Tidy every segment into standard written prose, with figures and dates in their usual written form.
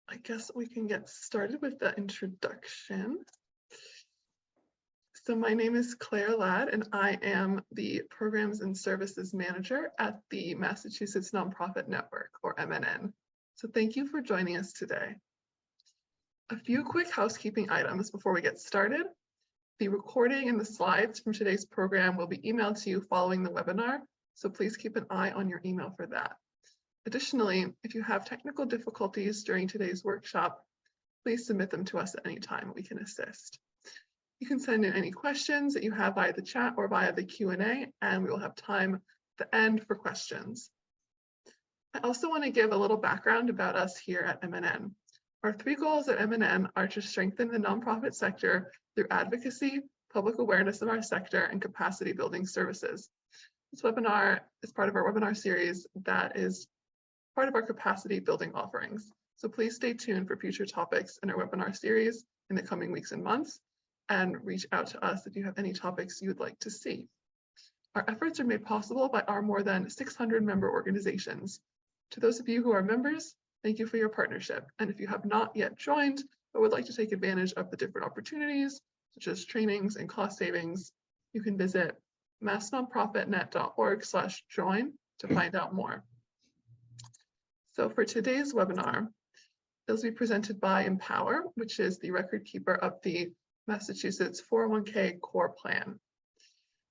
I guess we can get started with the introduction. So my name is Claire Ladd, and I am the Programs and Services Manager at the Massachusetts Nonprofit Network, or MNN. So thank you for joining us today. A few quick housekeeping items before we get started. The recording and the slides from today's program will be emailed to you following the webinar, so please keep an eye on your email for that. Additionally, if you have technical difficulties during today's workshop, please submit them to us at any time. We can assist. You can send in any questions that you have via the chat or via the Q&A, and we will have time at the end for questions. I also want to give a little background about us here at MNN. Our three goals at MNN are to strengthen the nonprofit sector through advocacy, public awareness of our sector, and capacity building services. This webinar is part of our webinar series that is part of our capacity building offerings. So please stay tuned for future topics in our webinar series in the coming weeks and months, and reach out to us if you have any topics you would like to see. Our efforts are made possible by our more than 600 member organizations. To those of you who are members, thank you for your partnership. And if you have not yet joined, but would like to take advantage of the different opportunities, such as trainings and cost savings, you can visit massnonprofitnet.org/join to find out more. So for today's webinar, it will be presented by Empower, which is the record keeper of the Massachusetts 401k core plan.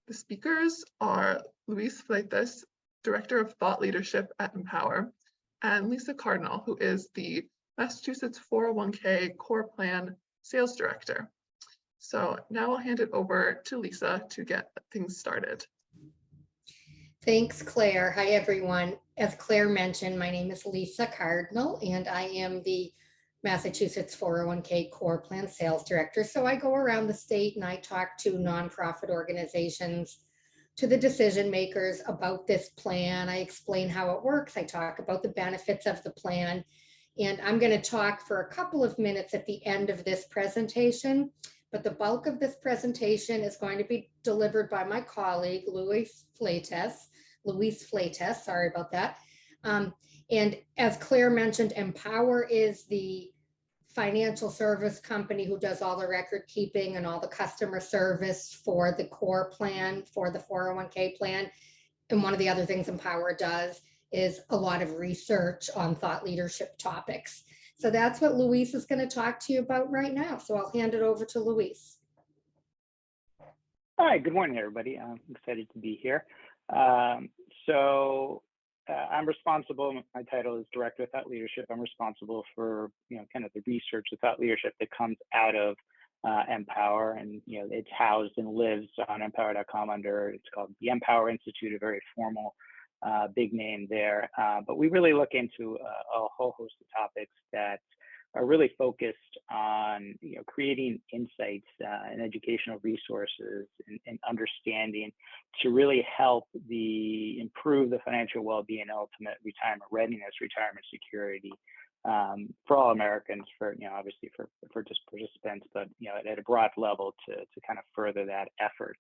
The speakers are Luis Fleitas, Director of Thought Leadership at Empower, and Lisa Cardinal, who is the Massachusetts 401k core plan Sales Director. So now I'll hand it over to Lisa to get things started. Thanks, Claire. Hi, everyone. As Claire mentioned, my name is Lisa Cardinal, and I am the Massachusetts 401k Core Plan Sales Director. So I go around the state and I talk to nonprofit organizations, to the decision makers about this plan. I explain how it works. I talk about the benefits of the plan. And I'm going to talk for a couple of minutes at the end of this presentation. But the bulk of this presentation is going to be delivered by my colleague, Luis Fleitas, sorry about that. And as Claire mentioned, Empower is the financial service company who does all the record keeping and all the customer service for the core plan, for the 401k plan. And one of the other things Empower does is a lot of research on thought leadership topics. So that's what Luis is going to talk to you about right now. So I'll hand it over to Luis. Hi, good morning, everybody. I'm excited to be here. I'm responsible, my title is Director of Thought Leadership. I'm responsible for, kind of the research of thought leadership that comes out of Empower, and, it's housed and lives on empower.com under, it's called the Empower Institute, a very formal, big name there. But we really look into a whole host of topics that are really focused on creating insights and educational resources and understanding to really help improve the financial well-being and ultimate retirement readiness, retirement security for all Americans, for obviously for just participants, but at a broad level to kind of further that effort.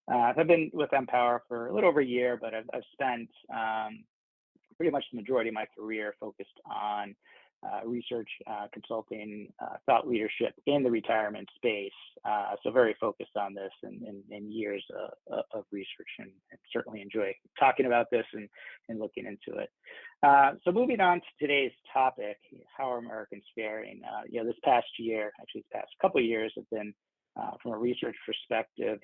I've been with Empower for a little over a year, but I've spent pretty much the majority of my career focused on research, consulting, thought leadership in the retirement space. So very focused on this and years of research, and certainly enjoy talking about this and looking into it. So moving on to today's topic, how are Americans faring? This past year, actually this past couple of years have been, from a research perspective,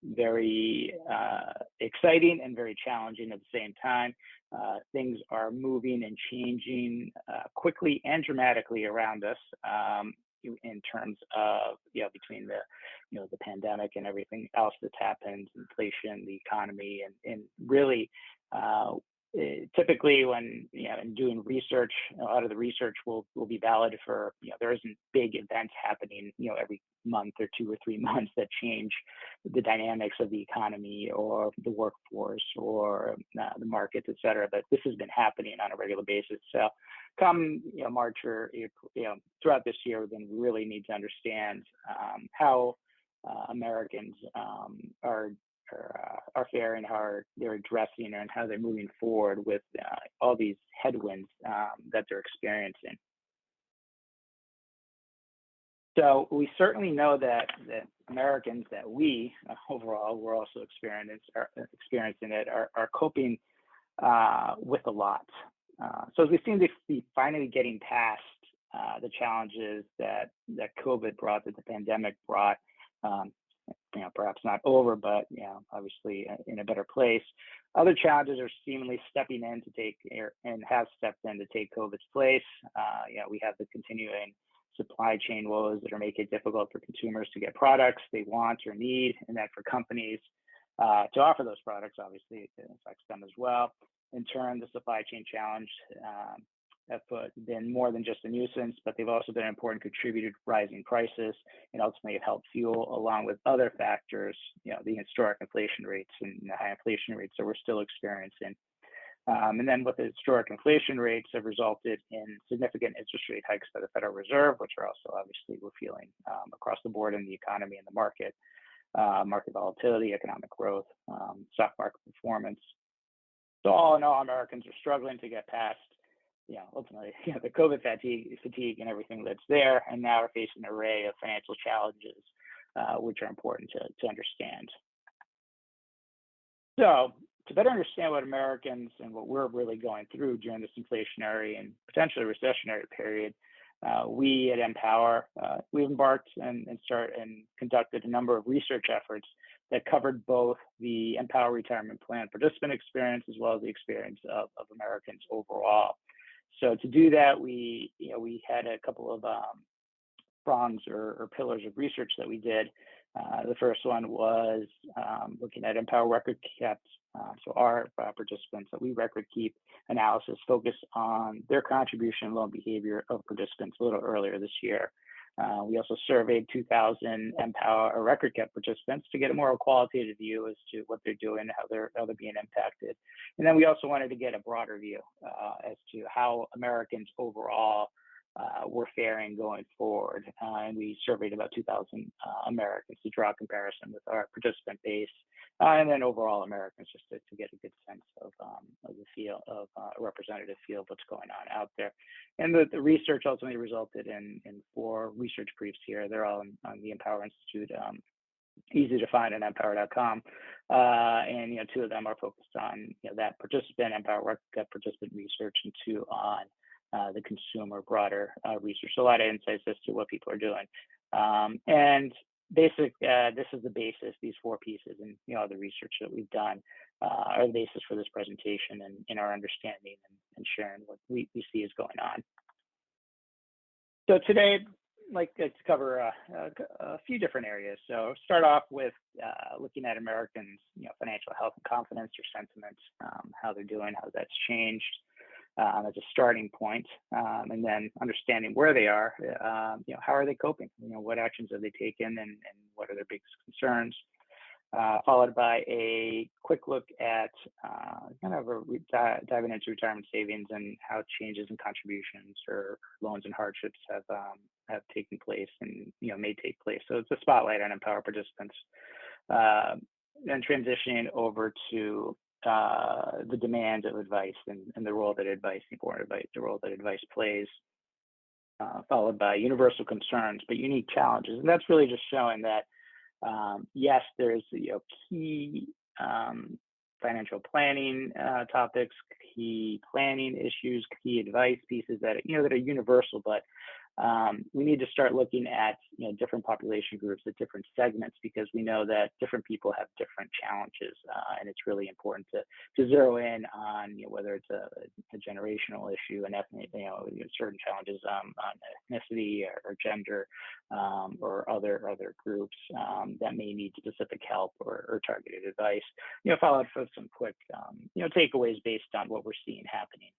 very exciting and very challenging at the same time. Things are moving and changing quickly and dramatically around us in terms of, between the pandemic and everything else that's happened, inflation, the economy, and really typically when in doing research, a lot of the research will be valid for there isn't big events happening every month or 2 or 3 months that change the dynamics of the economy or the workforce or the markets, et cetera. But this has been happening on a regular basis. So come March or April, throughout this year, then we really need to understand how Americans are faring, how they're addressing, and how they're moving forward with all these headwinds that they're experiencing. So we certainly know that Americans, that we overall, we're also experiencing it, are coping with a lot. So as we seem to be finally getting past the challenges that COVID brought, that the pandemic brought, um, perhaps not over, but obviously in a better place. Other challenges are seemingly stepping in to take, and have stepped in to take COVID's place. We have the continuing supply chain woes that are making it difficult for consumers to get products they want or need, and that for companies to offer those products, obviously, it affects them as well. In turn, the supply chain challenge have been more than just a nuisance, but they've also been an important contributor to rising prices, and ultimately have helped fuel, along with other factors, the historic inflation rates and the high inflation rates that we're still experiencing. And then with the historic inflation rates have resulted in significant interest rate hikes by the Federal Reserve, which are also obviously we're feeling across the board in the economy and the market, market volatility, economic growth, stock market performance. So all in all, Americans are struggling to get past, ultimately, the COVID fatigue and everything that's there, and now are facing an array of financial challenges, which are important to understand. So to better understand what Americans and what we're really going through during this inflationary and potentially recessionary period, we at Empower, we've embarked and conducted a number of research efforts that covered both the Empower Retirement Plan participant experience as well as the experience of Americans overall. So to do that, we had a couple of prongs or pillars of research that we did. The first one was looking at Empower record kept. So our participants that we record keep analysis focused on their contribution and loan behavior of participants a little earlier this year. We also surveyed 2,000 Empower record kept participants to get a more qualitative view as to what they're doing, how they're being impacted. And then we also wanted to get a broader view as to how Americans overall were faring going forward. And we surveyed about 2,000 Americans to draw a comparison with our participant base, and then overall Americans, just to get a good sense of the feel of a representative feel of what's going on out there. And the research ultimately resulted in 4 research briefs here. They're all on the Empower Institute, easy to find on empower.com. And 2 of them are focused on that participant, Empower participant research, and 2 on the consumer broader research. So a lot of insights as to what people are doing. And this is the basis, these 4 pieces, and the research that we've done are the basis for this presentation and in our understanding and sharing what we see is going on. So today, I'd like to cover a few different areas. So start off with looking at Americans' financial health and confidence or sentiment, how they're doing, how that's changed. As a starting point, and then understanding where they are, how are they coping? What actions have they taken, and what are their biggest concerns? Followed by a quick look at diving into retirement savings and how changes in contributions or loans and hardships have taken place and may take place. So it's a spotlight on Empower participants. Then transitioning over to the demand of advice and the role that advice, the role that advice plays, followed by universal concerns, but unique challenges. And that's really just showing that, yes, there's key financial planning topics, key planning issues, key advice pieces that that are universal, but we need to start looking at different population groups at different segments, because we know that different people have different challenges, and it's really important to zero in on whether it's a generational issue, an ethnic, certain challenges on ethnicity or gender, or other groups that may need specific help or targeted advice. Followed with some quick takeaways based on what we're seeing happening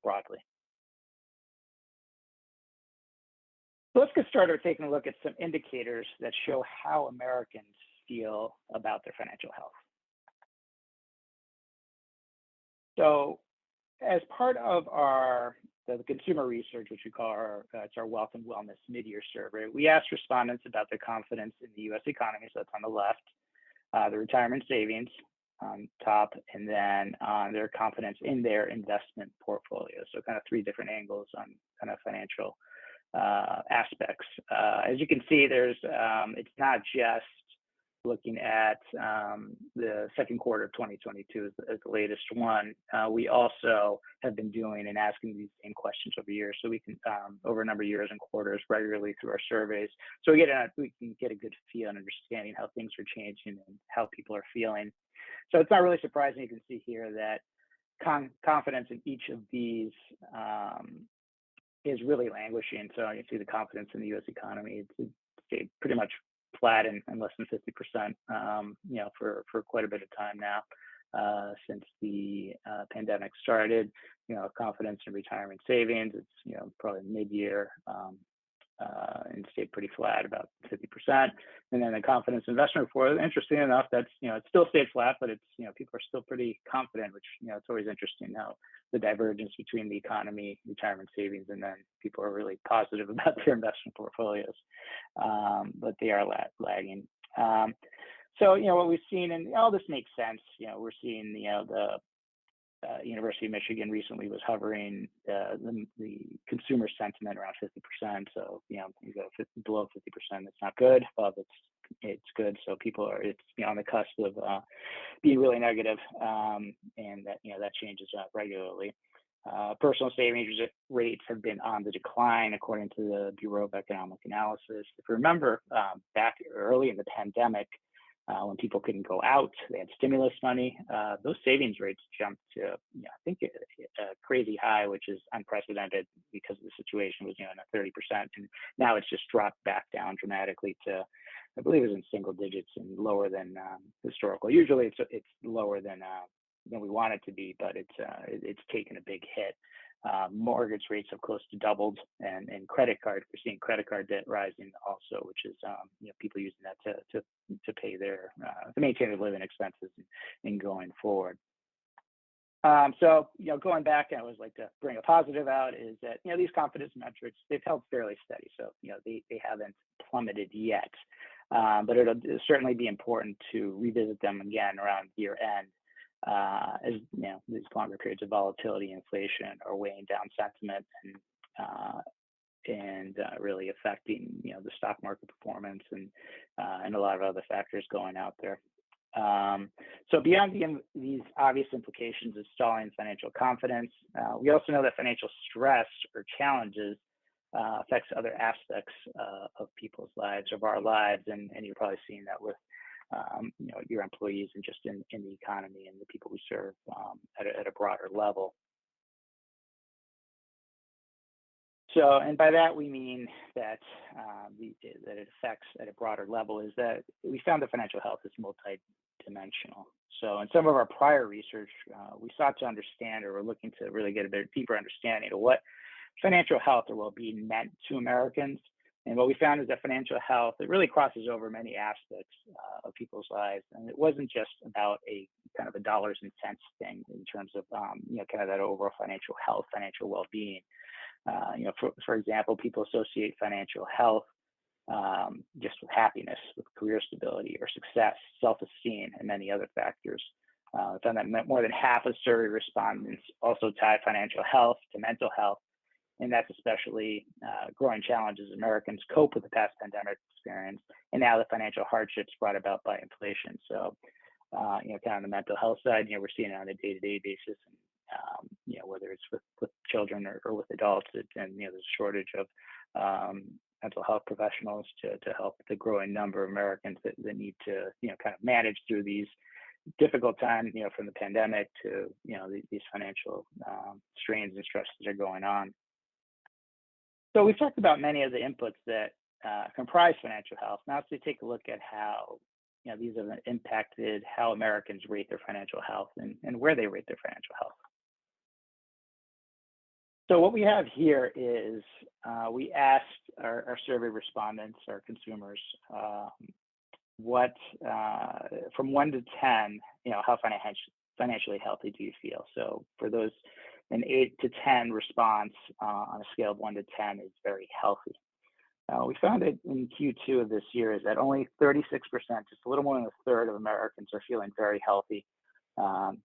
broadly. So let's get started with taking a look at some indicators that show how Americans feel about their financial health. So as part of the consumer research, which we call it's our Wealth and Wellness Mid-Year Survey, we asked respondents about their confidence in the U.S. economy, so that's on the left, the retirement savings on top, and then their confidence in their investment portfolio. So kind of 3 different angles on kind of financial aspects. As you can see, it's not just looking at the second quarter of 2022 as the latest one. We also have been doing and asking these same questions over years, so we can over a number of years and quarters regularly through our surveys. So we can get a good feel and understanding how things are changing and how people are feeling. So it's not really surprising. You can see here that confidence in each of these is really languishing. So you see the confidence in the U.S. economy, it's stayed pretty much flat and less than 50%, for quite a bit of time now, since the pandemic started. Confidence in retirement savings, it's probably mid-year, and stayed pretty flat, about 50%. And then the confidence investment report, interesting enough, that's it still stayed flat, but it's people are still pretty confident, which it's always interesting how the divergence between the economy, retirement savings, and then people are really positive about their investment portfolios, but they are lagging. So what we've seen, and all this makes sense. We're seeing the University of Michigan recently was hovering the consumer sentiment around 50%. So you go below 50%, it's not good. Above it's good. So people are on the cusp of being really negative, and that changes regularly. Personal savings rates have been on the decline, according to the Bureau of Economic Analysis. If you remember, back early in the pandemic, when people couldn't go out, they had stimulus money. Those savings rates jumped to, I think, a crazy high, which is unprecedented because the situation was, at 30%, and now it's just dropped back down dramatically to, I believe, it was in single digits and lower than historical. Usually, it's lower than we want it to be, but it's taken a big hit. Mortgage rates have close to doubled, and credit card, we're seeing credit card debt rising also, which is people using that to pay their to maintain their living expenses and going forward. So going back, I always like to bring a positive out, is that these confidence metrics, they've held fairly steady, so they haven't plummeted yet, but it'll certainly be important to revisit them again around year end. As these longer periods of volatility, inflation are weighing down sentiment and really affecting the stock market performance and a lot of other factors going out there. So beyond these obvious implications of stalling financial confidence, we also know that financial stress or challenges affects other aspects of people's lives, of our lives, and you're probably seeing that with your employees and just in the economy and the people we serve at a broader level. So, and by that we mean that that it affects at a broader level, is that we found that financial health is multidimensional. So in some of our prior research, we sought to understand, or we're looking to really get a bit deeper understanding of what financial health or well-being meant to Americans. And what we found is that financial health, it really crosses over many aspects of people's lives. And it wasn't just about a kind of a dollars and cents thing in terms of, kind of that overall financial health, financial well-being. For example, people associate financial health just with happiness, with career stability or success, self-esteem, and many other factors. I found that more than half of survey respondents also tie financial health to mental health. And that's especially growing challenges Americans cope with the past pandemic experience, and now the financial hardships brought about by inflation. So, kind of on the mental health side, we're seeing it on a day-to-day basis, and whether it's with children or with adults, and there's a shortage of mental health professionals to help the growing number of Americans that need to kind of manage through these difficult times, from the pandemic to these financial strains and stresses that are going on. So we've talked about many of the inputs that comprise financial health. Now let's take a look at how these have impacted how Americans rate their financial health and where they rate their financial health. So what we have here is we asked our survey respondents, our consumers, what from 1 to 10, how financially healthy do you feel? So for those, an 8 to 10 response on a scale of 1 to 10 is very healthy. We found that in Q2 of this year is that only 36%, just a little more than a third of Americans are feeling very healthy,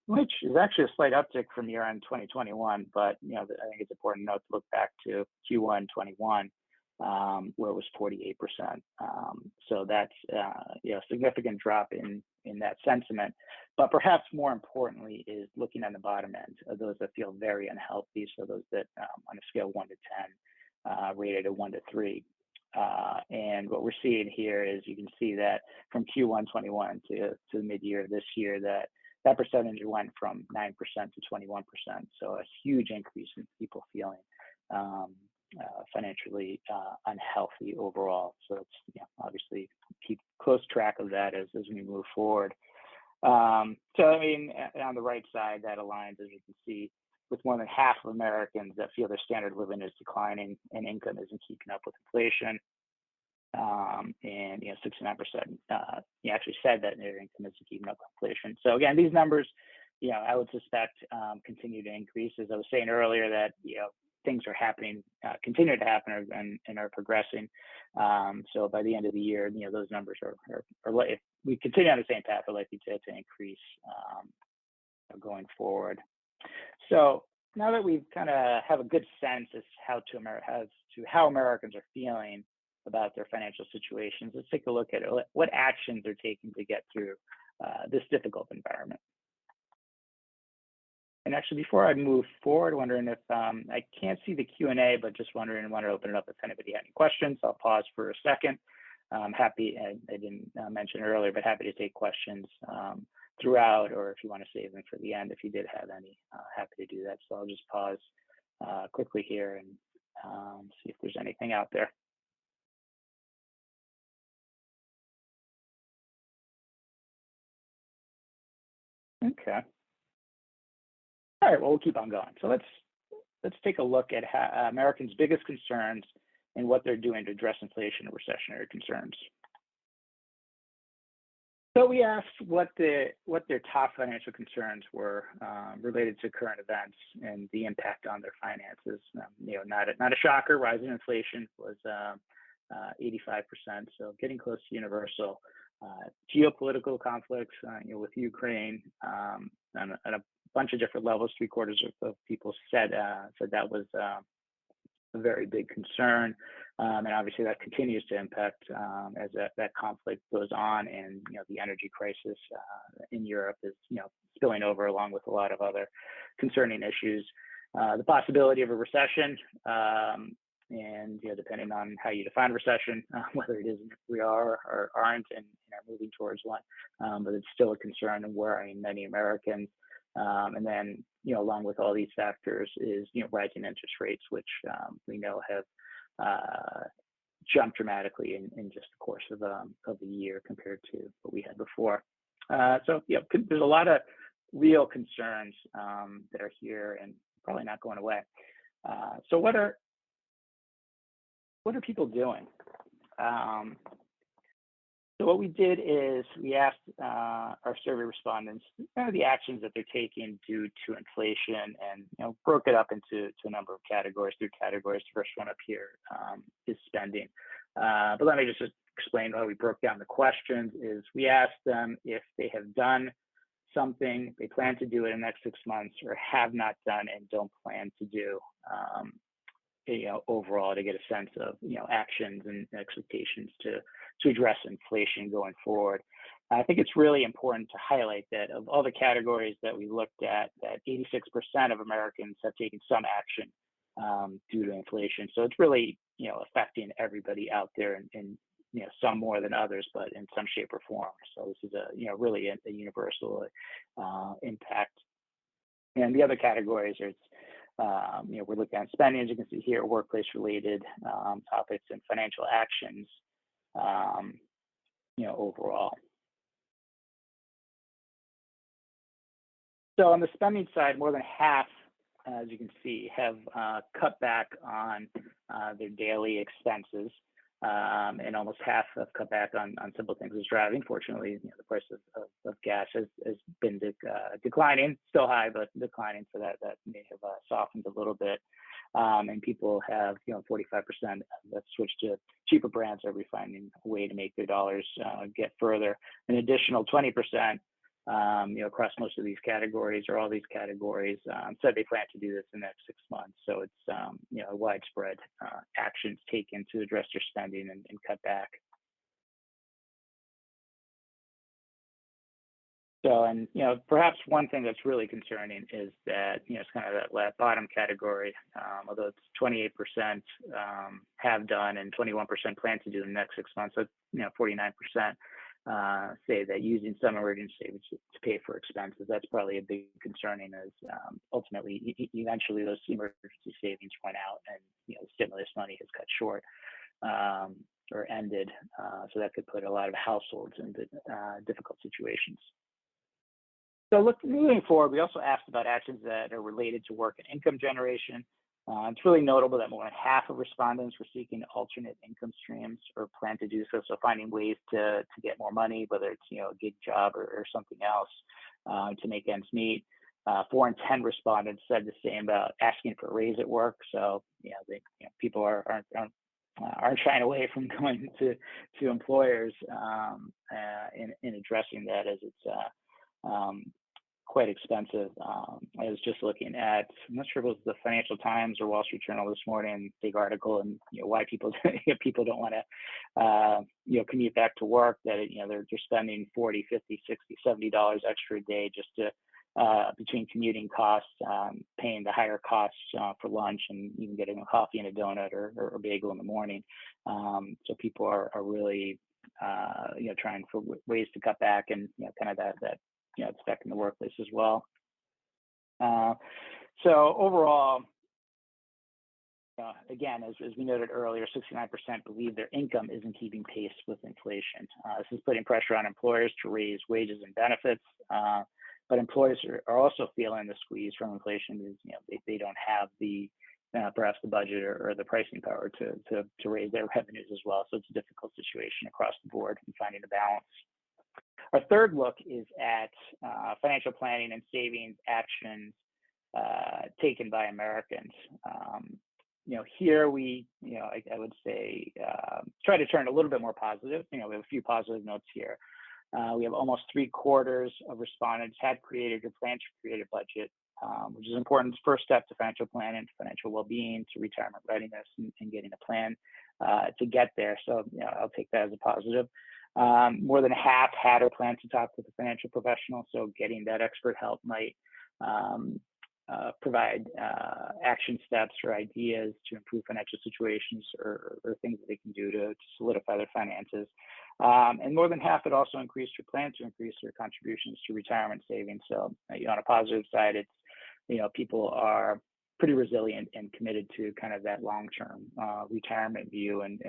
which is actually a slight uptick from year-end 2021. But I think it's important to note to look back to Q1 21, where it was 48%. So that's a significant drop in that sentiment. But perhaps more importantly is looking at the bottom end of those that feel very unhealthy. So those that on a scale 1 to 10, rated a 1 to 3. And what we're seeing here is you can see that from Q1 21 to the mid-year of this year, that percentage went from 9% to 21%. So a huge increase in people feeling financially unhealthy overall. So it's obviously keep close track of that as we move forward. So I mean, on the right side, that aligns, as you can see, with more than half of Americans that feel their standard of living is declining and income isn't keeping up with inflation. And 69% actually said that their income isn't keeping up with inflation. So again, these numbers, I would suspect continue to increase. As I was saying earlier, that things are happening, continue to happen, and are progressing. So by the end of the year, those numbers are if we continue on the same path, are likely to increase going forward. So now that we kind of have a good sense as to how Americans are feeling about their financial situations, let's take a look at what actions they're taking to get through this difficult environment. And actually, before I move forward, wondering if I can't see the Q&A, but just want to open it up if anybody had any questions. I'll pause for a second. I'm happy, I didn't mention earlier, but happy to take questions throughout, or if you want to save them for the end, if you did have any, happy to do that. So I'll just pause quickly here and see if there's anything out there. Okay. All right, well, we'll keep on going. So let's take a look at how Americans' biggest concerns and what they're doing to address inflation and recessionary concerns. So we asked what their top financial concerns were related to current events and the impact on their finances. Not a shocker. Rising inflation was 85%, so getting close to universal. Geopolitical conflicts, with Ukraine, and a bunch of different levels. 3/4 of people said that was a very big concern, and obviously that continues to impact as that conflict goes on, and the energy crisis in Europe is spilling over along with a lot of other concerning issues. The possibility of a recession, and depending on how you define recession, whether it is we are or aren't and are moving towards one, but it's still a concern and worrying many Americans. And then, along with all these factors is, rising interest rates, which we know have jumped dramatically in just the course of the year compared to what we had before. So, there's a lot of real concerns that are here and probably not going away. So what are people doing? So what we did is we asked our survey respondents the actions that they're taking due to inflation, and broke it up into a number of categories. Three categories. The first one up here is spending. But let me just explain how we broke down the questions. Is we asked them if they have done something they plan to do in the next 6 months, or have not done and don't plan to do. Overall, to get a sense of actions and expectations to address inflation going forward. I think it's really important to highlight that of all the categories that we looked at, that 86% of Americans have taken some action due to inflation. So it's really affecting everybody out there, and some more than others, but in some shape or form. So this is really a universal impact. And the other categories are we're looking at spending, as you can see here, workplace-related topics and financial actions, overall. So on the spending side, more than half, as you can see, have cut back on their daily expenses, and almost half have cut back on simple things as driving. Fortunately, the price of gas has been declining, still high, but declining, so that may have softened a little bit. And people have, 45% that switched to cheaper brands, are finding a way to make their dollars get further. An additional 20% across most of these categories or all these categories, said they plan to do this in the next 6 months. So it's, widespread actions taken to address their spending and cut back. So, and, perhaps one thing that's really concerning is that, it's kind of that bottom category, although it's 28% have done and 21% plan to do in the next 6 months. So, 49% say that using some emergency savings to pay for expenses. That's probably a big concerning as ultimately, eventually those emergency savings went out and, the stimulus money has cut short or ended. So that could put a lot of households into difficult situations. So moving forward, we also asked about actions that are related to work and income generation. It's really notable that more than half of respondents were seeking alternate income streams or plan to do so. So finding ways to get more money, whether it's a gig job or something else to make ends meet. 4 in 10 respondents said the same about asking for a raise at work. So people aren't shying away from going to employers in addressing that, as it's quite expensive. I was just looking at, I'm not sure if it was the Financial Times or Wall Street Journal this morning, big article, and why people don't want to commute back to work, that they're spending $40, $50, $60, $70 extra a day just to between commuting costs, paying the higher costs for lunch, and even getting a coffee and a donut or a bagel in the morning. So people are really trying for ways to cut back, and kind of that it's back in the workplace as well. So overall, again, as we noted earlier, 69% believe their income isn't keeping pace with inflation. This is putting pressure on employers to raise wages and benefits, but employers are also feeling the squeeze from inflation. Is they don't have the perhaps the budget or the pricing power to raise their revenues as well. So it's a difficult situation across the board in finding a balance. Our third look is at financial planning and savings actions taken by Americans. Here we, I would say, try to turn a little bit more positive. We have a few positive notes here. We have almost 3/4 of respondents had created or planned to create a budget, which is an important first step to financial planning, to financial well-being, to retirement readiness, and getting a plan to get there. So I'll take that as a positive. More than half had or planned to talk with a financial professional, so getting that expert help might provide action steps or ideas to improve financial situations or things that they can do to solidify their finances. And more than half had also increased or plan to increase their contributions to retirement savings. So on a positive side, it's people are pretty resilient and committed to kind of that long-term retirement view and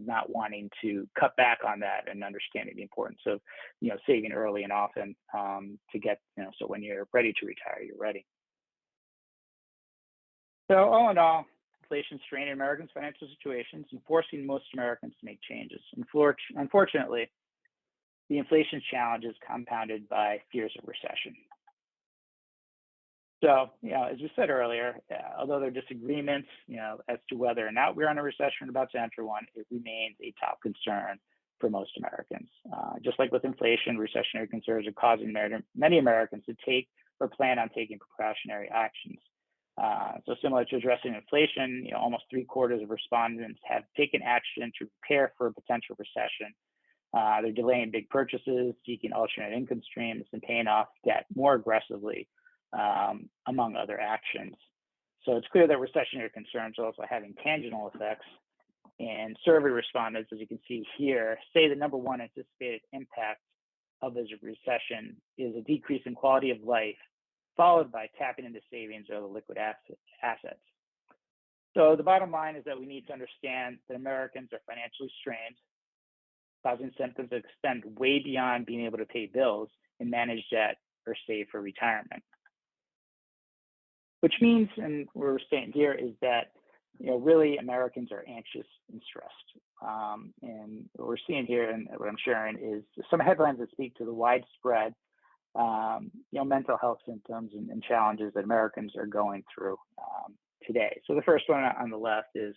not wanting to cut back on that, and understanding the importance of saving early and often to get so when you're ready to retire, you're ready. So all in all, inflation straining Americans' financial situations and forcing most Americans to make changes. Unfortunately, the inflation challenge is compounded by fears of recession. So, as we said earlier, although there are disagreements, as to whether or not we're in a recession or about to enter one, it remains a top concern for most Americans. Just like with inflation, recessionary concerns are causing many Americans to take or plan on taking precautionary actions. So similar to addressing inflation, almost 3/4 of respondents have taken action to prepare for a potential recession. They're delaying big purchases, seeking alternate income streams, and paying off debt more aggressively, among other actions. So it's clear that recessionary concerns are also having tangible effects. And survey respondents, as you can see here, say the number one anticipated impact of this recession is a decrease in quality of life, followed by tapping into savings or the liquid assets. So the bottom line is that we need to understand that Americans are financially strained, causing symptoms that extend way beyond being able to pay bills and manage debt or save for retirement. Which means, and what we're saying here, is that really Americans are anxious and stressed. And what we're seeing here, and what I'm sharing, is some headlines that speak to the widespread mental health symptoms and challenges that Americans are going through today. So the first one on the left is,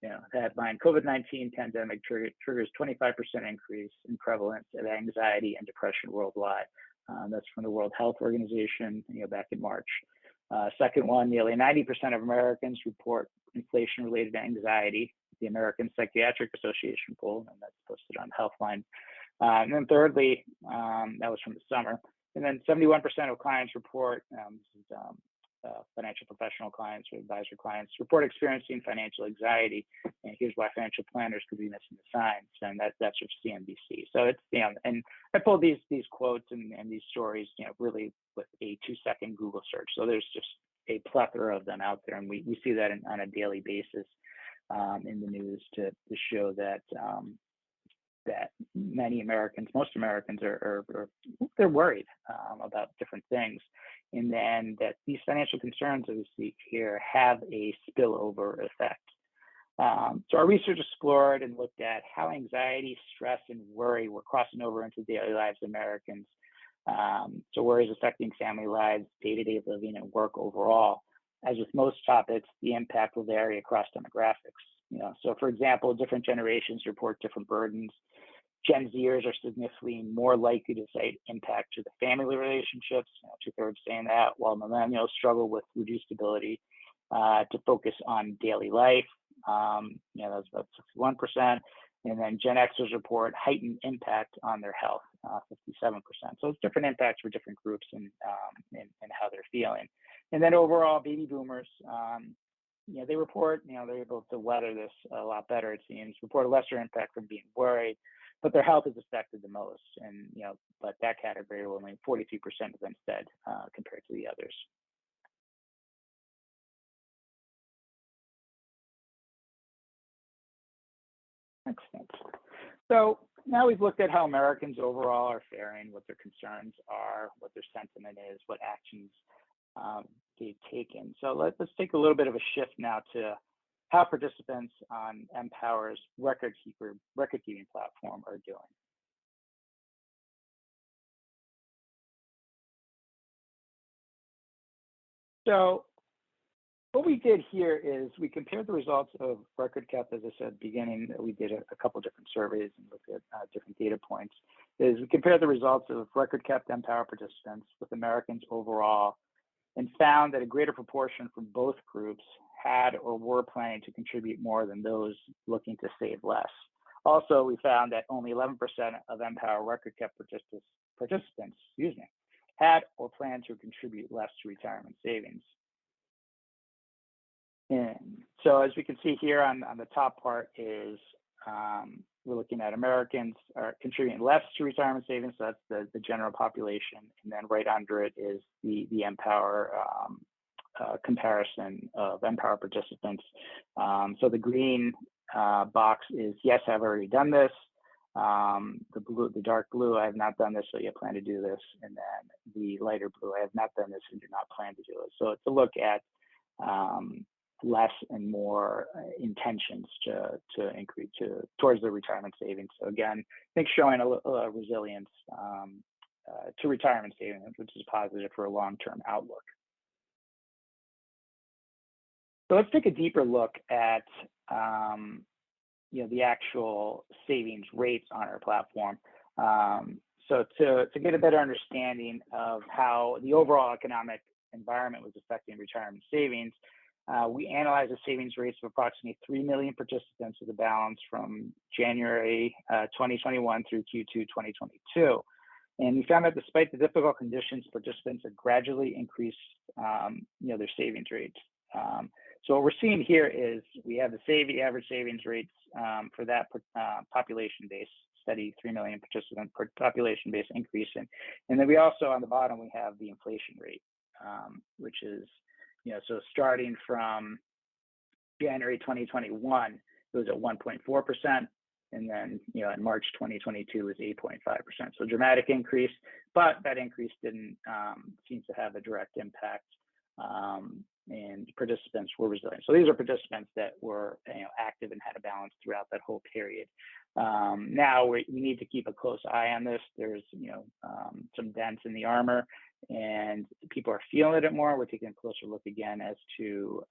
the headline: COVID-19 pandemic triggers 25% increase in prevalence of anxiety and depression worldwide. That's from the World Health Organization, back in March. Second one, nearly 90% of Americans report inflation-related anxiety, the American Psychiatric Association poll, and that's posted on Healthline. And then thirdly, that was from the summer. And then 71% of clients report, financial professional clients or advisor clients, report experiencing financial anxiety. And here's why financial planners could be missing the signs. And that's from CNBC. So it's, and I pulled these quotes and these stories, really with a 2-second Google search. So there's just a plethora of them out there. And we see that on a daily basis in the news to show that that many Americans, most Americans they're worried about different things. And then that these financial concerns that we see here have a spillover effect. So our research explored and looked at how anxiety, stress, and worry were crossing over into daily lives of Americans. So worry is affecting family lives, day-to-day living, and work overall. As with most topics, the impact will vary across demographics. So for example, different generations report different burdens. Gen Zers are significantly more likely to cite impact to the family relationships, 2/3 saying that, while millennials struggle with reduced ability to focus on daily life. That's about 61%. And then Gen Xers report heightened impact on their health, 57%. So it's different impacts for different groups and how they're feeling. And then overall, baby boomers, they report, they're able to weather this a lot better, it seems, report a lesser impact from being worried, but their health is affected the most. And, but that category will only 43% of them said compared to the others. Excellent. So now we've looked at how Americans overall are faring, what their concerns are, what their sentiment is, what actions they've taken. So let's take a little bit of a shift now to how participants on Empower's record-keeping platform are doing. So what we did here is we compared the results of record kept, as I said, beginning, we did a couple different surveys and looked at different data points, is we compared the results of record kept Empower participants with Americans overall and found that a greater proportion from both groups had or were planning to contribute more than those looking to save less. Also, we found that only 11% of Empower record kept participants, had or planned to contribute less to retirement savings. And so as we can see here on the top part is we're looking at Americans are contributing less to retirement savings. So that's the general population. And then right under it is the Empower comparison of Empower participants. So the green box is, yes, I've already done this. The dark blue, I have not done this, so you plan to do this. And then the lighter blue, I have not done this and do not plan to do it. So it's a look at less and more intentions to increase towards the retirement savings. So again, I think showing a resilience to retirement savings, which is positive for a long-term outlook. So let's take a deeper look at the actual savings rates on our platform. So to get a better understanding of how the overall economic environment was affecting retirement savings, we analyzed the savings rates of approximately 3 million participants with a balance from January 2021 through Q2 2022. And we found that despite the difficult conditions, participants have gradually increased their savings rates. So what we're seeing here is we have the average savings rates for that population base, steady 3 million participant population base increasing. And then we also, on the bottom, we have the inflation rate, which is, so starting from January 2021, it was at 1.4%. And then, in March 2022 was 8.5%. So dramatic increase, but that increase didn't seem to have a direct impact. And participants were resilient. So these are participants that were active and had a balance throughout that whole period. Now we need to keep a close eye on this. There's some dents in the armor, and people are feeling it more. We're taking a closer look again as to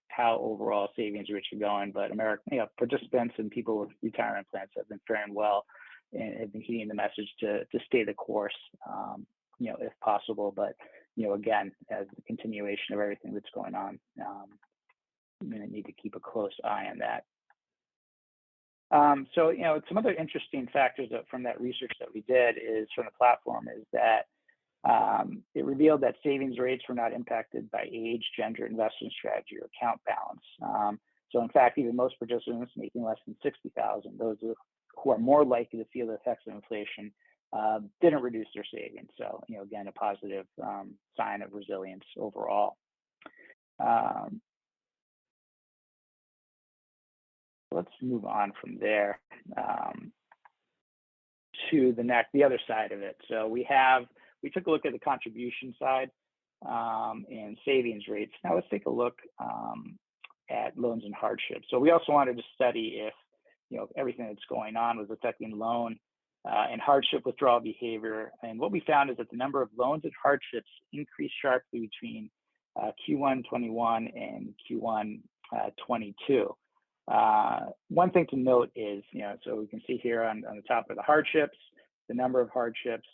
how overall savings rates are going. But participants and people with retirement plans have been faring well and have been heeding the message to stay the course, if possible. But again, as the continuation of everything that's going on, I'm going to need to keep a close eye on that. So some other interesting factors from that research that we did is from the platform is that it revealed that savings rates were not impacted by age, gender, investment strategy, or account balance. So in fact, even most participants making less than $60,000, those who are more likely to feel the effects of inflation, didn't reduce their savings. So again, a positive sign of resilience overall. Let's move on from there to the other side of it. So we took a look at the contribution side and savings rates. Now let's take a look at loans and hardship. So we also wanted to study if everything that's going on was affecting loan and hardship withdrawal behavior. And what we found is that the number of loans and hardships increased sharply between Q1 21 and Q1 22. One thing to note is, so we can see here on the top of the hardships, the number of hardships,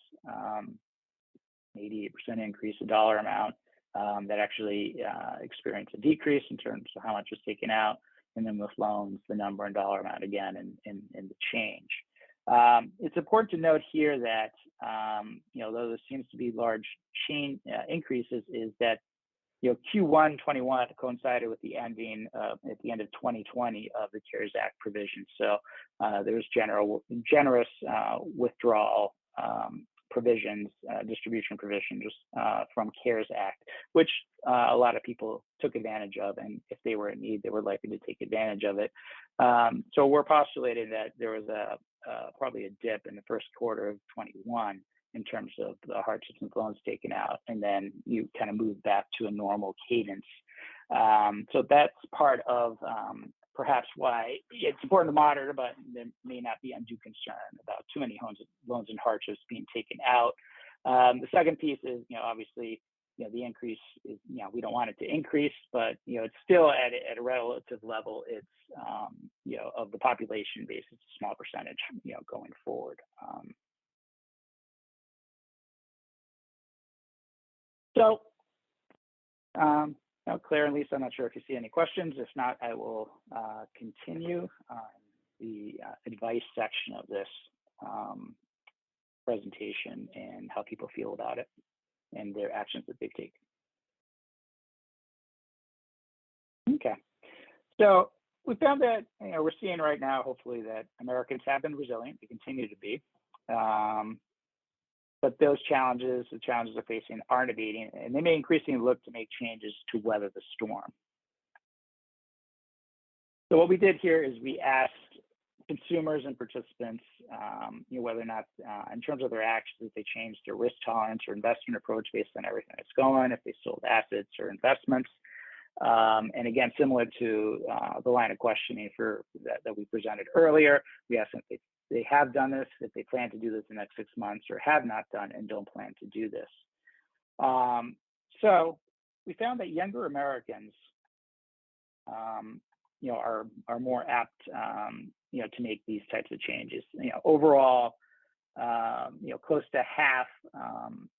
88% increase, the dollar amount that actually experienced a decrease in terms of how much was taken out. And then with loans, the number and dollar amount again and the change. It's important to note here that, though there seems to be large increases, is that Q1 21 coincided with the ending at the end of 2020 of the CARES Act provision. So there's generous withdrawal provisions, distribution provisions from CARES Act, which a lot of people took advantage of, and if they were in need, they were likely to take advantage of it. So we're postulating that there was probably a dip in the first quarter of 21 in terms of the hardships and loans taken out, and then you kind of move back to a normal cadence. So that's part of perhaps why it's important to monitor, but there may not be undue concern about too many loans and hardships being taken out. The second piece is, obviously, the increase is, we don't want it to increase, but it's still at a relative level. It's of the population base, it's a small percentage, going forward. So, now Claire and Lisa, I'm not sure if you see any questions. If not, I will continue on the advice section of this presentation and how people feel about it and their actions that they take. Okay, so we found that we're seeing right now, hopefully, that Americans have been resilient. They continue to be. But those challenges, the challenges they're facing, aren't abating, and they may increasingly look to make changes to weather the storm. So what we did here is we asked consumers and participants, whether or not, in terms of their actions, if they changed their risk tolerance or investment approach based on everything that's going, if they sold assets or investments. And again, similar to the line of questioning that we presented earlier, we asked them if they have done this, if they plan to do this in the next 6 months, or have not done and don't plan to do this. So we found that younger Americans, are more apt, to make these types of changes. Overall, close to half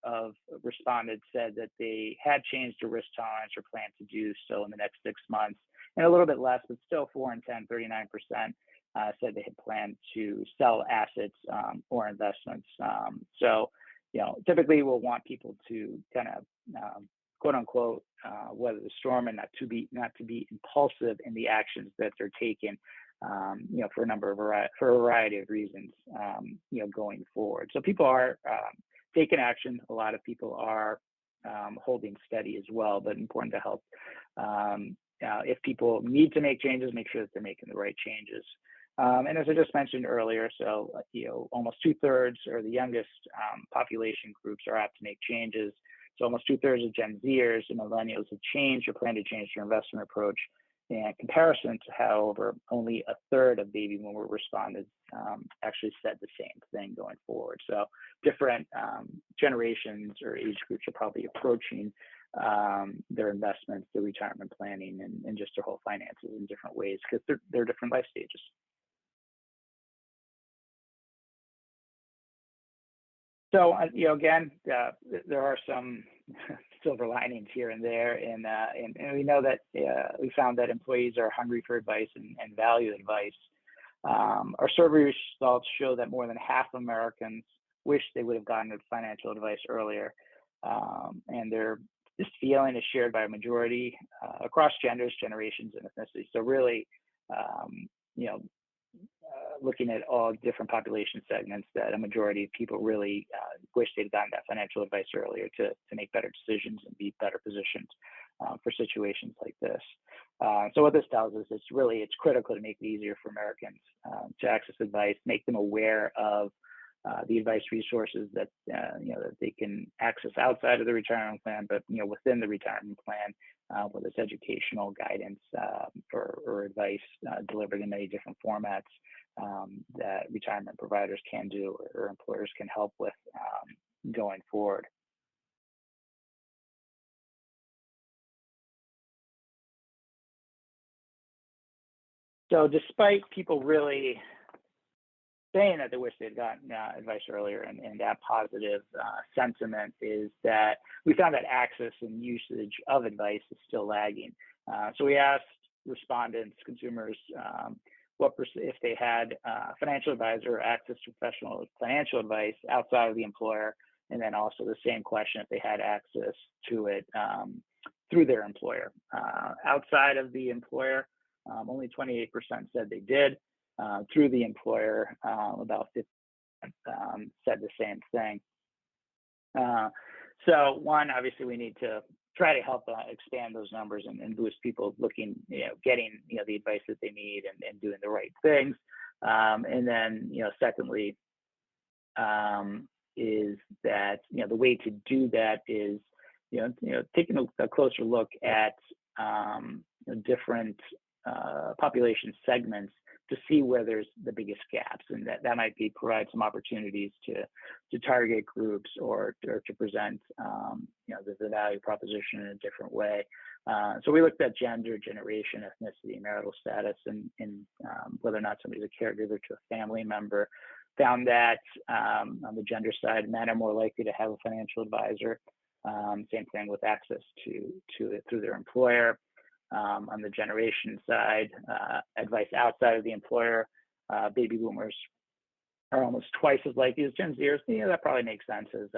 of respondents said that they had changed their risk tolerance or plan to do so in the next 6 months, and a little bit less, but still 4 in 10, 39%. Said they had planned to sell assets or investments. So, typically we'll want people to kind of, quote unquote, weather the storm and not to be impulsive in the actions that they're taking, for a variety of reasons, going forward. So people are taking action. A lot of people are holding steady as well, but important to help. If people need to make changes, make sure that they're making the right changes. And as I just mentioned earlier, so almost 2/3 or the youngest population groups are apt to make changes. So almost 2/3 of Gen Zers and millennials have changed or plan to change their investment approach. In comparison to, however, only 1/3 of baby boomer respondents actually said the same thing going forward. So different generations or age groups are probably approaching their investments, their retirement planning, and just their whole finances in different ways because they're different life stages. So, again, there are some silver linings here and there, and we know that we found that employees are hungry for advice and value advice. Our survey results show that more than half of Americans wish they would have gotten financial advice earlier, and this feeling is shared by a majority across genders, generations, and ethnicities. So really, you know, looking at all different population segments, that a majority of people really wish they'd gotten that financial advice earlier to make better decisions and be better positioned for situations like this. So what this tells us is it's critical to make it easier for Americans to access advice, make them aware of the advice resources that that they can access outside of the retirement plan, but within the retirement plan, whether it's educational guidance or advice delivered in many different formats that retirement providers can do or employers can help with going forward. So despite people really saying that they wish they'd gotten advice earlier, and that positive sentiment is that we found that access and usage of advice is still lagging. So we asked respondents, consumers, if they had financial advisor or access to professional financial advice outside of the employer, and then also the same question if they had access to it through their employer. Outside of the employer, only 28% said they did. Through the employer, about 50% said the same thing. So one, obviously we need to try to help expand those numbers and boost people looking, getting, the advice that they need and doing the right things. And then, secondly, is that, the way to do that is, taking a closer look at different population segments to see where there's the biggest gaps, and that might be provide some opportunities to target groups or to present the value proposition in a different way. So we looked at gender, generation, ethnicity, marital status, and whether or not somebody's a caregiver to a family member. Found that on the gender side, men are more likely to have a financial advisor. Same thing with access to it through their employer. On the generation side, advice outside of the employer, baby boomers are almost twice as likely as Gen Zers. That probably makes sense as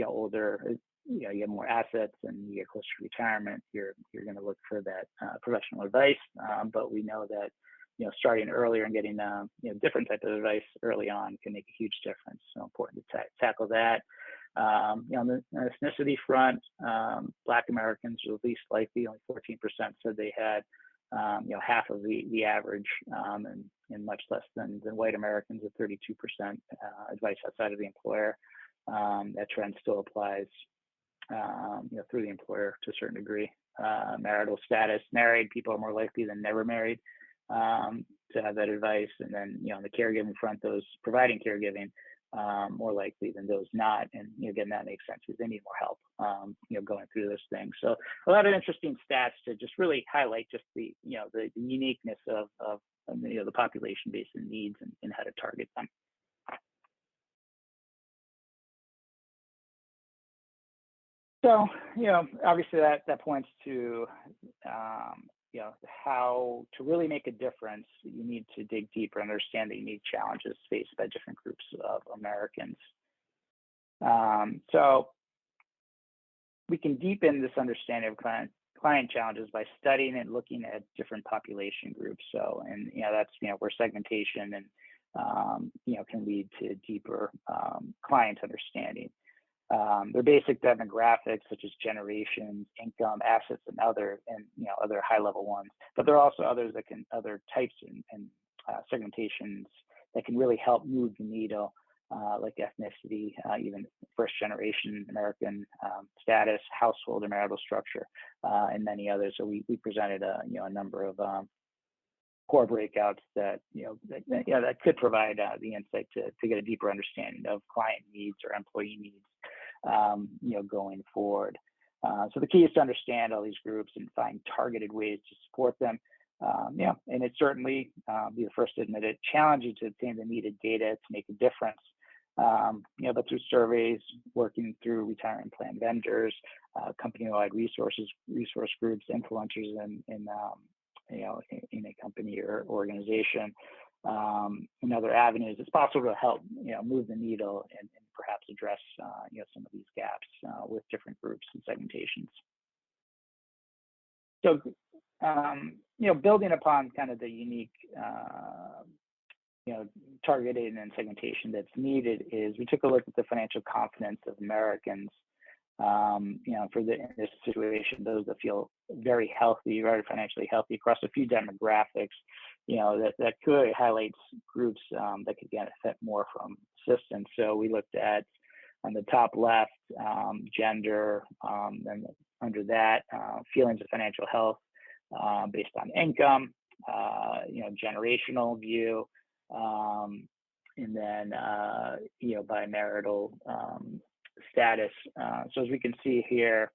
older, you have more assets and you get closer to retirement, you're going to look for that professional advice. But we know that starting earlier and getting different type of advice early on can make a huge difference. So important to tackle that. On the ethnicity front, Black Americans are the least likely. Only 14% said they had, half of the average, and much less than white Americans at 32% advice outside of the employer. That trend still applies, through the employer to a certain degree. Marital status: married people are more likely than never married to have that advice. And then, on the caregiving front, those providing caregiving, more likely than those not. And again, that makes sense because they need more help, going through this thing. So a lot of interesting stats to just really highlight just the uniqueness of the population base and needs and how to target them. So, obviously that points to, how to really make a difference. You need to dig deeper, understand the unique challenges faced by different groups of Americans. So we can deepen this understanding of client challenges by studying and looking at different population groups. So, and that's where segmentation and can lead to deeper client understanding. Their basic demographics such as generations, income, assets, and other high-level ones. But there are also other types and segmentations that can really help move the needle, like ethnicity, even first-generation American status, household and marital structure, and many others. So we presented a number of core breakouts that that could provide the insight to get a deeper understanding of client needs or employee needs, going forward. So the key is to understand all these groups and find targeted ways to support them. And it's certainly, be the first to admit it, challenging to obtain the needed data to make a difference. But through surveys, working through retirement plan vendors, company-wide resource groups, influencers in a company or organization, and other avenues, it's possible to help move the needle and perhaps address some of these gaps with different groups and segmentations. So building upon kind of the unique targeting and segmentation that's needed, is we took a look at the financial confidence of Americans. In this situation, those that feel very healthy, very financially healthy across a few demographics, that clearly highlights groups that could benefit more from assistance. So we looked at, on the top left, gender, and under that, feelings of financial health based on income, generational view, and then by marital status. So as we can see here,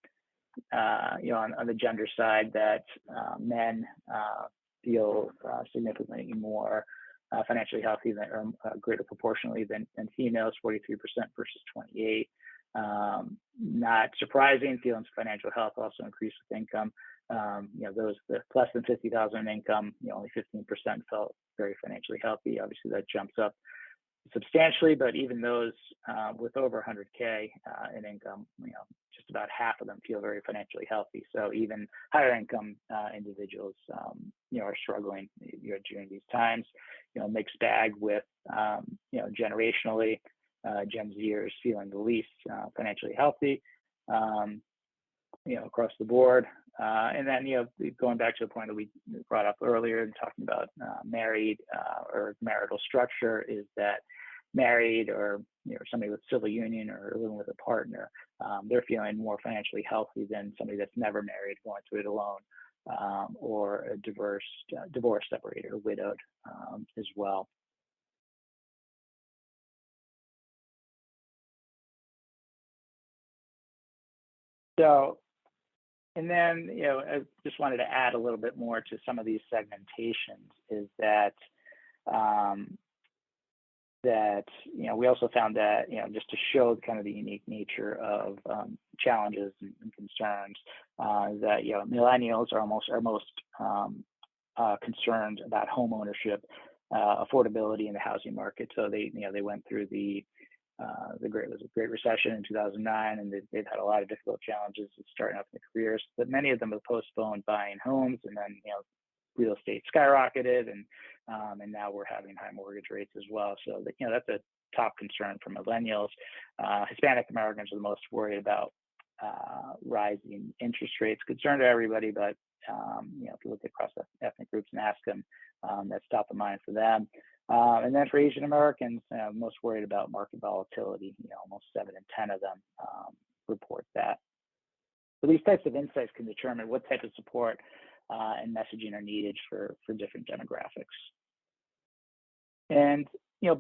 on the gender side, that men feel significantly more financially healthy than, or greater proportionally than females, 43% versus 28%. Not surprising, feelings of financial health also increase with income. Those that less than 50,000 in income, only 15% felt very financially healthy. Obviously, that jumps up substantially, but even those with over 100K in income, just about half of them feel very financially healthy. So even higher income individuals, are struggling during these times. Mixed bag with, generationally, Gen Zers feeling the least financially healthy, across the board. And then, going back to the point that we brought up earlier and talking about married or marital structure, is that married or somebody with civil union or living with a partner, they're feeling more financially healthy than somebody that's never married, going through it alone, or a divorced, separated, or widowed as well. So, and then, I just wanted to add a little bit more to some of these segmentations, is that, we also found that, just to show kind of the unique nature of challenges and concerns, that, millennials are most concerned about home ownership, affordability in the housing market. So they went through the Great Recession in 2009, and they've had a lot of difficult challenges starting up in their careers. But many of them have postponed buying homes, and then real estate skyrocketed, and now we're having high mortgage rates as well. So that's a top concern for millennials. Hispanic Americans are the most worried about rising interest rates. Concern to everybody, but if you look across the ethnic groups and ask them, that's top of mind for them. And then for Asian Americans, most worried about market volatility. Almost 7 in 10 of them report that. So these types of insights can determine what type of support and messaging are needed for different demographics. And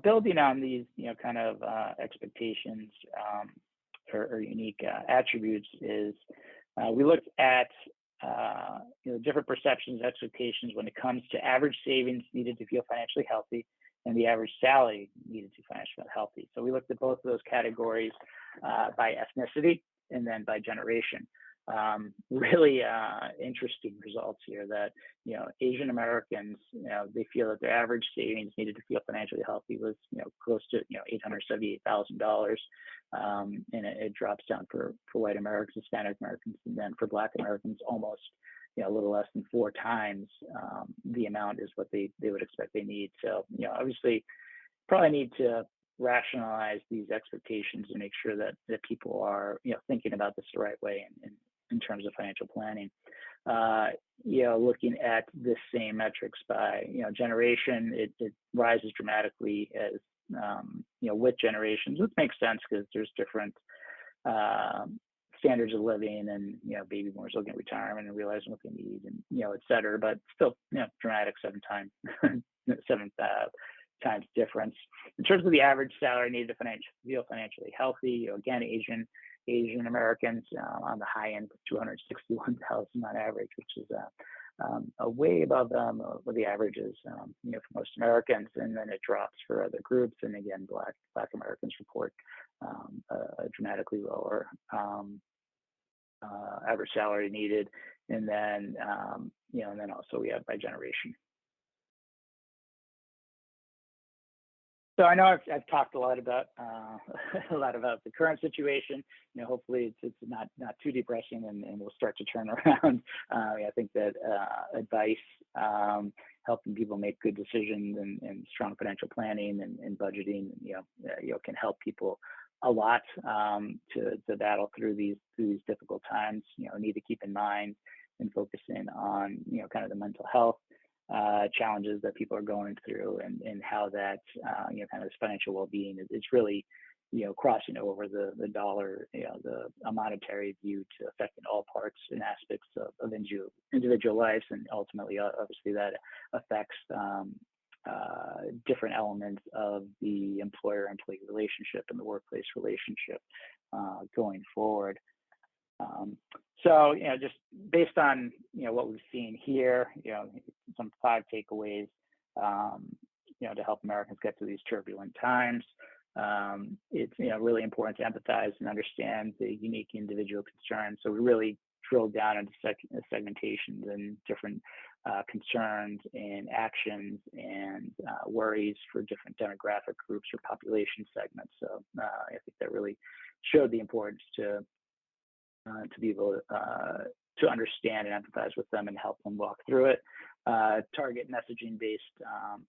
building on these kind of expectations or unique attributes, is we looked at different perceptions, expectations when it comes to average savings needed to feel financially healthy and the average salary needed to be financially healthy. So we looked at both of those categories by ethnicity and then by generation. Really interesting results here, that Asian Americans, they feel that their average savings needed to feel financially healthy was close to $878,000, and it drops down for white Americans, Hispanic Americans, and then for Black Americans, almost a little less than 4 times the amount is what they would expect they need. So obviously probably need to rationalize these expectations and make sure that people are thinking about this the right way in terms of financial planning. Looking at the same metrics by generation, it rises dramatically as with generations, which makes sense because there's different standards of living, and baby boomers looking at retirement and realizing what they need, and et cetera. But still, dramatic 7 times difference in terms of the average salary needed to feel financially healthy. Again, Asian Americans on the high end, $261,000 on average, which is way above what the average is, for most Americans, and then it drops for other groups. And again, Black Americans report a dramatically lower average salary needed, and then and then also we have by generation. So I know I've talked a lot about the current situation. Hopefully it's not too depressing, and we'll start to turn around. I think that advice, helping people make good decisions, and strong financial planning and budgeting, can help people a lot to battle through these difficult times. Need to keep in mind and focus in on kind of the mental health challenges that people are going through, and how that kind of this financial well-being is really crossing over the dollar, a monetary view to affecting all parts and aspects of individual lives, and ultimately obviously that affects different elements of the employer-employee relationship and the workplace relationship going forward. So, just based on, what we've seen here, some 5 takeaways, to help Americans get through these turbulent times. It's, really important to empathize and understand the unique individual concerns. So we really drilled down into segmentations and different concerns and actions and worries for different demographic groups or population segments. So I think that really showed the importance to be able to understand and empathize with them and help them walk through it. Target messaging based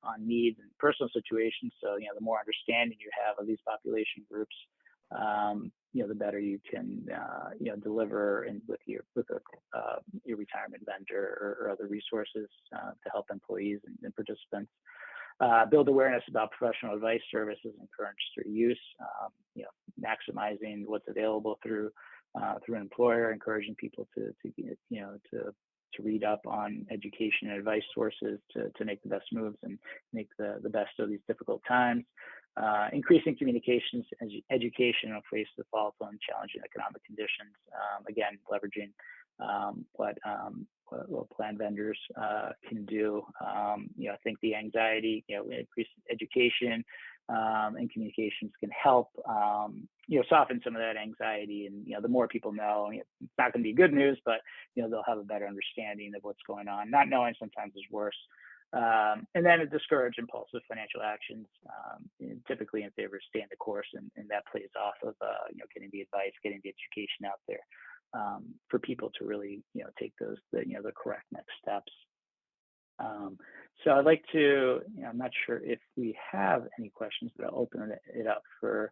on needs and personal situations. So, the more understanding you have of these population groups, the better you can, deliver with your retirement vendor or other resources to help employees and participants. Build awareness about professional advice services, encourage their use, maximizing what's available through an employer, encouraging people to read up on education and advice sources to make the best moves and make the best of these difficult times. Increasing communications, education in face of volatile and challenging economic conditions. Again, leveraging what plan vendors can do. I think the anxiety, increased education and communications can help, soften some of that anxiety. And, the more people know, it's not going to be good news, but, they'll have a better understanding of what's going on. Not knowing sometimes is worse. And then discourage impulsive financial actions, typically in favor of staying the course. And that plays off of, getting the advice, getting the education out there for people to really, take those, the correct next steps. So I'd like to, I'm not sure if we have any questions, but I'll open it up for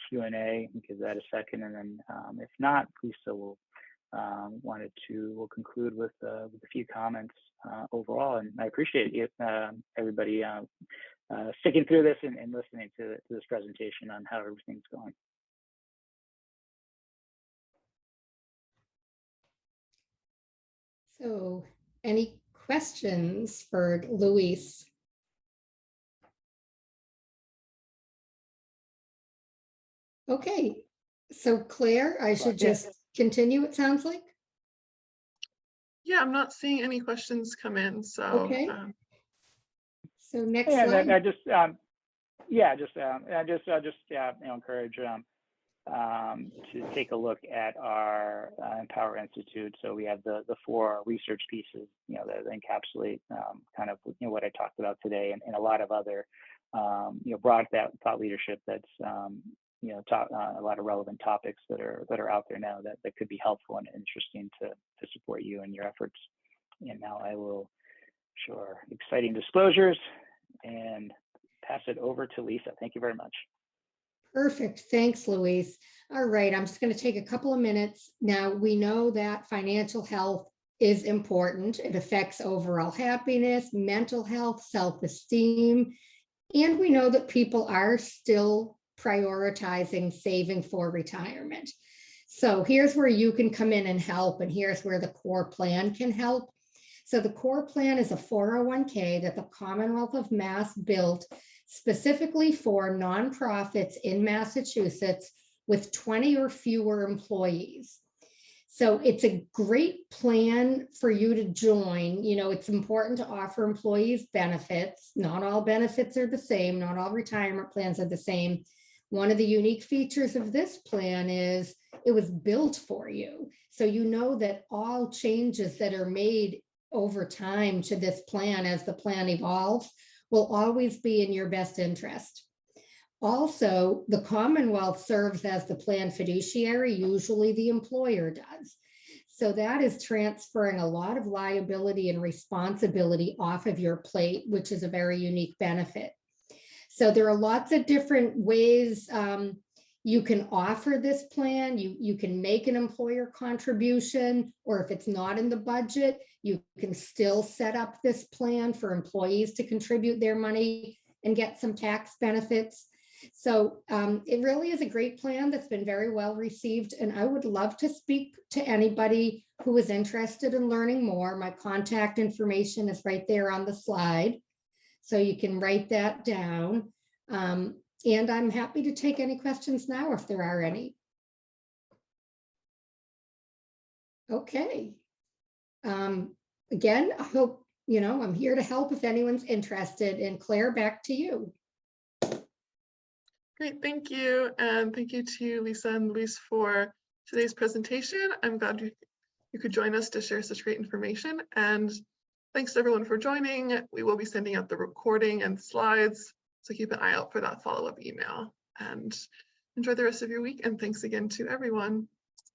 Q&A and give that a second. And then if not, Lisa will we'll conclude with a few comments overall. And I appreciate you, everybody sticking through this and listening to this presentation on how everything's going. So any questions for Luis? Okay, so Claire, I should just continue, it sounds like? Yeah, I'm not seeing any questions come in, so. Okay. So next And slide. I just encourage to take a look at our Empower Institute. So we have the 4 research pieces, that encapsulate kind of what I talked about today, and a lot of other broad thought leadership that's a lot of relevant topics that are out there now that could be helpful and interesting to support you in your efforts. And now I will show exciting disclosures and pass it over to Lisa. Thank you very much. Perfect. Thanks, Luis. All right, I'm just going to take a couple of minutes. Now, we know that financial health is important. It affects overall happiness, mental health, self-esteem, and we know that people are still prioritizing saving for retirement. So here's where you can come in and help, and here's where the core plan can help. So the core plan is a 401k that the Commonwealth of Mass built specifically for nonprofits in Massachusetts with 20 or fewer employees. So it's a great plan for you to join. You know, it's important to offer employees benefits. Not all benefits are the same. Not all retirement plans are the same. One of the unique features of this plan is it was built for you. So you know that all changes that are made over time to this plan as the plan evolves will always be in your best interest. Also, the Commonwealth serves as the plan fiduciary, usually the employer does. So that is transferring a lot of liability and responsibility off of your plate, which is a very unique benefit. So there are lots of different ways you can offer this plan. You can make an employer contribution, or if it's not in the budget, you can still set up this plan for employees to contribute their money and get some tax benefits. So it really is a great plan that's been very well received, and I would love to speak to anybody who is interested in learning more. My contact information is right there on the slide, so you can write that down. And I'm happy to take any questions now if there are any. Okay. Again, I hope, you know, I'm here to help if anyone's interested. And Claire, back to you. Great, thank you. And thank you to Lisa and Luis for today's presentation. I'm glad you could join us to share such great information. And thanks to everyone for joining. We will be sending out the recording and slides, so keep an eye out for that follow-up email. And enjoy the rest of your week. And thanks again to everyone.